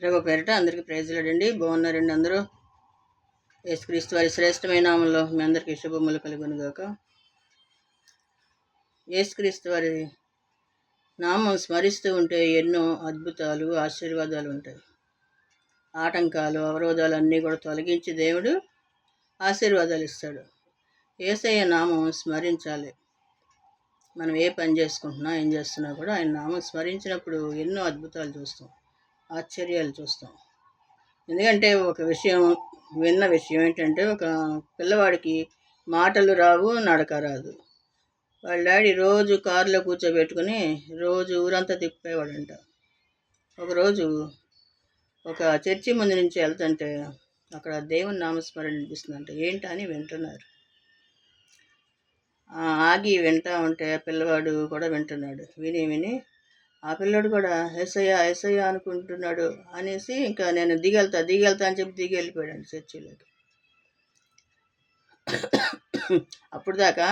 ప్రభు పేరిట అందరికీ ప్రైజ్లాడండి. బాగున్నారండి అందరూ? యేసుక్రీస్తు వారి శ్రేష్టమైన నామంలో మీ అందరికీ శుభములు కలుగును గాక. యేసుక్రీస్తు వారి నామం స్మరిస్తూ ఉంటే ఎన్నో అద్భుతాలు, ఆశీర్వాదాలు ఉంటాయి. ఆటంకాలు, అవరోధాలు అన్నీ కూడా తొలగించి దేవుడు ఆశీర్వాదాలు ఇస్తాడు. యేసయ్య నామం స్మరించాలి. మనం ఏ పని చేసుకుంటున్నా, ఏం చేస్తున్నా కూడా ఆయన నామం స్మరించినప్పుడు ఎన్నో అద్భుతాలు చూస్తాం, ఆశ్చర్యాలు చూస్తాం. ఎందుకంటే ఒక విన్న విషయం ఏంటంటే, ఒక పిల్లవాడికి మాటలు రావు, నడక రాదు. వాళ్ళ డాడీ రోజు కారులో కూర్చోబెట్టుకుని రోజు ఊరంతా తిప్పేవాడంట. ఒకరోజు ఒక చర్చి ముందు నుంచి వెళ్తుంటే అక్కడ దేవుని నామస్మరణ వినిపిస్తుందంట. ఏంటని అని వింటున్నారు. ఆగి వింటా ఉంటే పిల్లవాడు కూడా వింటున్నాడు. విని విని ఆ పిల్లడు కూడా ఎస్ఐయా ఎస్ఐయా అనుకుంటున్నాడు అనేసి ఇంకా నేను దిగెళ్తా అని చెప్పి దిగి వెళ్ళిపోయాడు చర్చిలోకి. అప్పుడు దాకా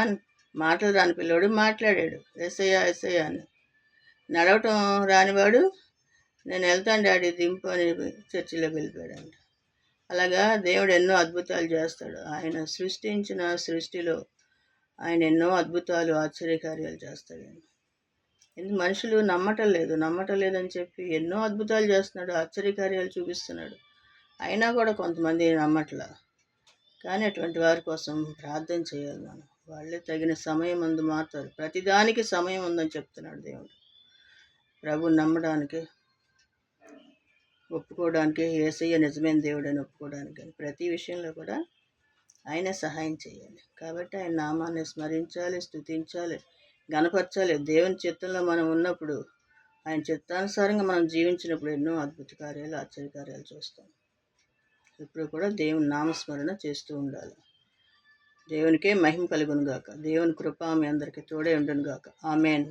మాటలు రాని పిల్లవాడు మాట్లాడాడు, ఎస్ఐయా ఎస్ఐయా అని. నడవటం రానివాడు నేను వెళ్తాను డాడీ దింపు అని చర్చిలోకి వెళ్ళిపోయాడు. అలాగా దేవుడు ఎన్నో అద్భుతాలు చేస్తాడు. ఆయన సృష్టించిన సృష్టిలో ఆయన ఎన్నో అద్భుతాలు, ఆశ్చర్యకార్యాలు చేస్తాడు. ఎందుకు మనుషులు నమ్మటం లేదని చెప్పి ఎన్నో అద్భుతాలు చేస్తున్నాడు, ఆశ్చర్యకార్యాలు చూపిస్తున్నాడు. అయినా కూడా కొంతమంది నమ్మట్లా. కానీ అటువంటి వారి కోసం ప్రార్థన చేయాలి మనం. వాళ్ళే తగిన సమయం ముందు మారుతారు. ప్రతిదానికి సమయం ఉందని చెప్తున్నాడు దేవుడు. ప్రభుని నమ్మడానికి, ఒప్పుకోవడానికి, యేసయ్య నిజమైన దేవుడు అని ఒప్పుకోవడానికి, ప్రతి విషయంలో కూడా ఆయన సహాయం చేయాలి. కాబట్టి ఆయన నామాన్ని స్మరించాలి, స్తుతించాలి, గణపరచాలి. దేవుని చిత్తంలో మనం ఉన్నప్పుడు, ఆయన చిత్తానుసారంగా మనం జీవించినప్పుడు ఎన్నో అద్భుత కార్యాలు, ఆశ్చర్యకార్యాలు చూస్తాం. ఇప్పుడు కూడా దేవుని నామస్మరణ చేస్తూ ఉండాలి. దేవునికే మహిమ కలుగును గాక. దేవుని కృప మీ అందరికీ తోడే ఉండును గాక. ఆమేన్.